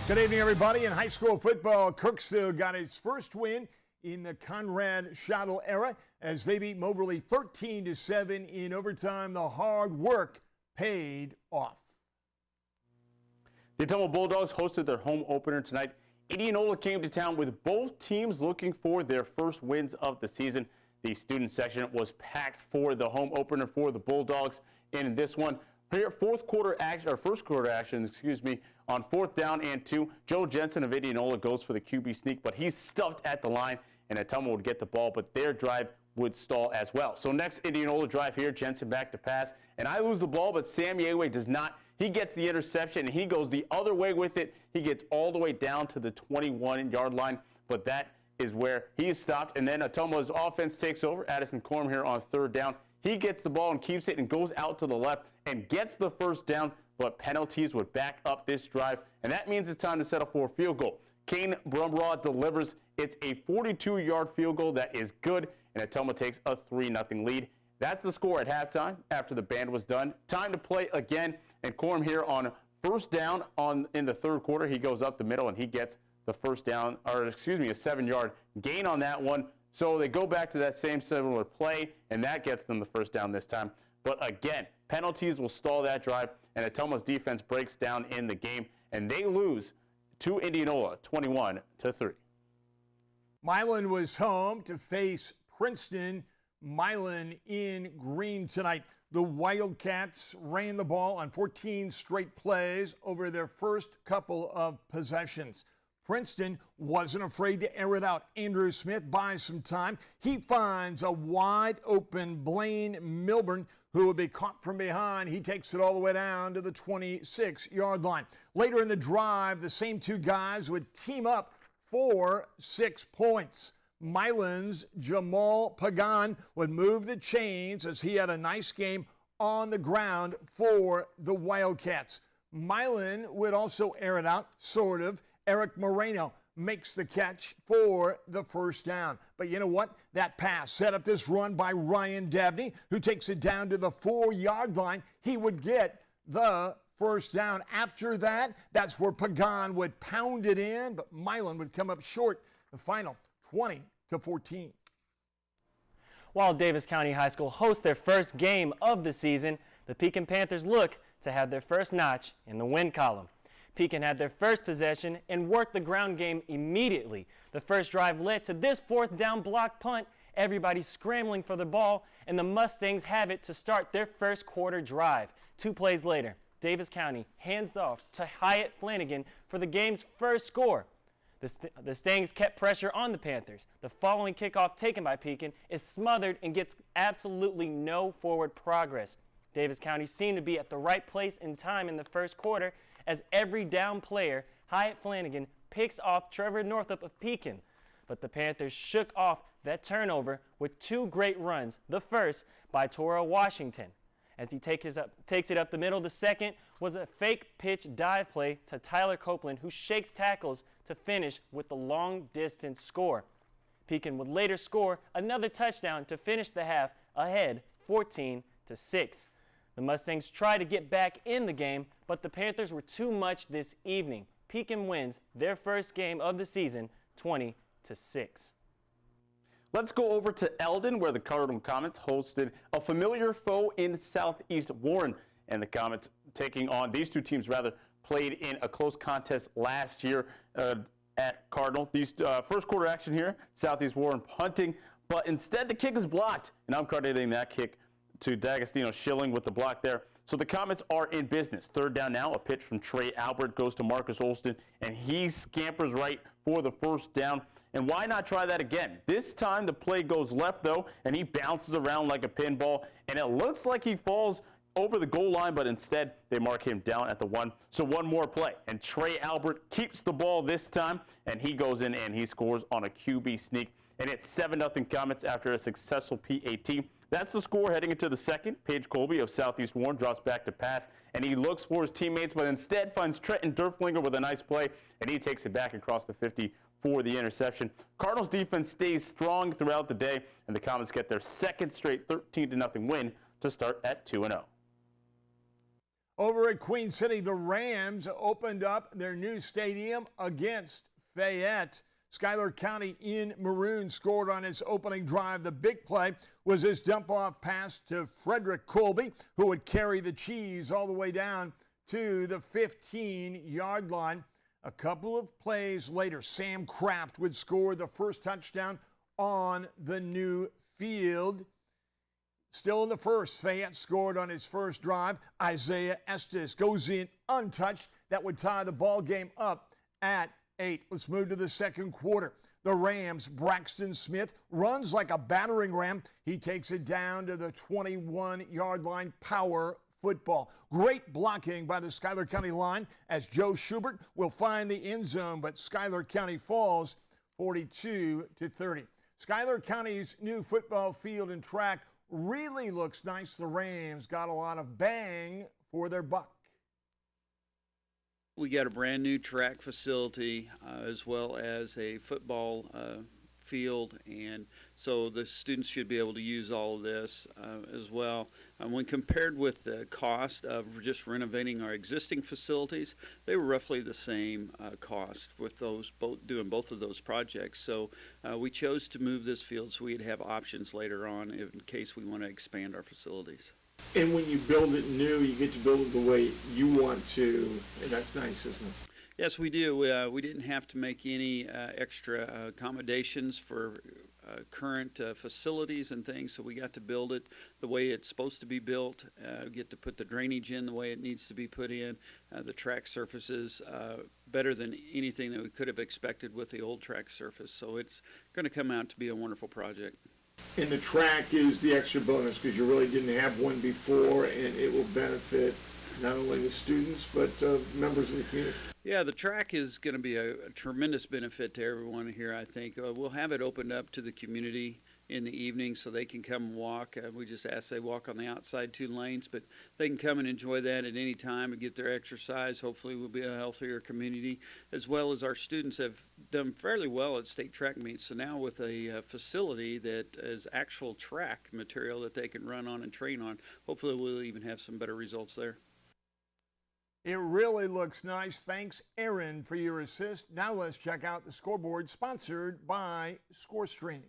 Good evening, everybody. In high school football, Kirksville got its first win in the Conrad Schuyler era as they beat Moberly 13-7 in overtime. The hard work paid off. The Atomo Bulldogs hosted their home opener tonight. Indianola came to town with both teams looking for their first wins of the season. The student section was packed for the home opener for the Bulldogs in this one. Here, first quarter action, on 4th down and 2. Joe Jensen of Indianola goes for the QB sneak, but he's stuffed at the line, and Atomo would get the ball, but their drive would stall as well. So next Indianola drive here, Jensen back to pass, and I lose the ball, but Sam Yeway does not. He gets the interception, and he goes the other way with it. He gets all the way down to the 21-yard line, but that is where he is stopped, and then Atomo's offense takes over. Addison Corm here on 3rd down. He gets the ball and keeps it and goes out to the left and gets the first down, but penalties would back up this drive, and that means it's time to settle for a field goal. Kane Brumraw delivers. It's a 42-yard field goal that is good, and Atomo takes a 3-0 lead. That's the score at halftime after the band was done. Time to play again, and Corm here on 1st down in the 3rd quarter. He goes up the middle, and he gets the first down, a 7-yard gain on that one. So they go back to that same similar play, and that gets them the first down this time. But again, penalties will stall that drive, and Atomo's defense breaks down in the game, and they lose to Indianola 21-3. Milan was home to face Princeton. Milan in green tonight. The Wildcats ran the ball on 14 straight plays over their first couple of possessions. Princeton wasn't afraid to air it out. Andrew Smith buys some time. He finds a wide open Blaine Milburn who would be caught from behind. He takes it all the way down to the 26-yard line. Later in the drive, the same two guys would team up for 6 points. Milan's Jamal Pagan would move the chains as he had a nice game on the ground for the Wildcats. Milan would also air it out, sort of. Eric Moreno makes the catch for the first down. But you know what? That pass set up this run by Ryan Dabney, who takes it down to the 4-yard line. He would get the first down. After that, that's where Pagan would pound it in, but Milan would come up short. The final 20-14. While Davis County High School hosts their first game of the season, the Pekin Panthers look to have their first notch in the win column. Pekin had their first possession and worked the ground game immediately. The first drive led to this 4th down block punt. Everybody scrambling for the ball, and the Mustangs have it to start their first quarter drive. 2 plays later, Davis County hands off to Hyatt Flanagan for the game's first score. The Stangs kept pressure on the Panthers. The following kickoff taken by Pekin is smothered and gets absolutely no forward progress. Davis County seemed to be at the right place in time in the first quarter as every down player, Hyatt Flanagan, picks off Trevor Northup of Pekin. But the Panthers shook off that turnover with 2 great runs. The first by Toro Washington. As he takes it up the middle, the second was a fake pitch dive play to Tyler Copeland, who shakes tackles to finish with the long-distance score. Pekin would later score another touchdown to finish the half ahead 14-6. The Mustangs tried to get back in the game, but the Panthers were too much this evening. Pekin wins their first game of the season 20-6. Let's go over to Eldon, where the Cardinal Comets hosted a familiar foe in Southeast Warren. And the Comets these two teams played in a close contest last year at Cardinal. These first quarter action here, Southeast Warren punting, but instead the kick is blocked. And I'm crediting that kick to D'Agostino Schilling with the block there. So the Comets are in business. 3rd down now, a pitch from Trey Albert goes to Marcus Olston, and he scampers right for the first down. And why not try that again? This time the play goes left, though, and he bounces around like a pinball, and it looks like he falls over the goal line, but instead they mark him down at the 1. So one more play, and Trey Albert keeps the ball this time, and he goes in and he scores on a QB sneak. And it's 7-0 Comets after a successful PAT. That's the score heading into the second. Paige Colby of Southeast Warren drops back to pass, and he looks for his teammates, but instead finds Trenton Durflinger with a nice play, and he takes it back across the 50 for the interception. Cardinals defense stays strong throughout the day, and the Comets get their second straight 13-0 win to start at 2-0. Over at Queen City, the Rams opened up their new stadium against Fayette. Schuyler County in maroon scored on his opening drive. The big play was his dump-off pass to Frederick Colby, who would carry the cheese all the way down to the 15-yard line. A couple of plays later, Sam Kraft would score the first touchdown on the new field. Still in the first, Fayette scored on his first drive. Isaiah Estes goes in untouched. That would tie the ball game up at 8. Let's move to the second quarter. The Rams, Braxton Smith runs like a battering ram. He takes it down to the 21-yard line. Power football. Great blocking by the Schuyler County line as Joe Schubert will find the end zone, but Schuyler County falls 42-30. Schuyler County's new football field and track really looks nice. The Rams got a lot of bang for their buck. We got a brand new track facility as well as a football field, and so the students should be able to use all of this as well. When compared with the cost of just renovating our existing facilities, they were roughly the same cost with those doing both of those projects. So we chose to move this field so we'd have options later on in case we want to expand our facilities. And when you build it new, you get to build it the way you want to, and that's nice, isn't it? Yes, we do. We didn't have to make any extra accommodations for current facilities and things, so we got to build it the way it's supposed to be built, get to put the drainage in the way it needs to be put in, the track surfaces better than anything that we could have expected with the old track surface. So it's going to come out to be a wonderful project. And the track is the extra bonus because you really didn't have one before, and it will benefit not only the students but members of the community. Yeah, the track is going to be a tremendous benefit to everyone here, I think. We'll have it opened up to the community in the evening so they can come and walk. We just ask they walk on the outside 2 lanes, but they can come and enjoy that at any time and get their exercise. Hopefully we'll be a healthier community, as well as our students have done fairly well at state track meets. So now with a facility that is actual track material that they can run on and train on, hopefully we'll even have some better results there. It really looks nice. Thanks, Aaron, for your assist. Now let's check out the scoreboard, sponsored by ScoreStream.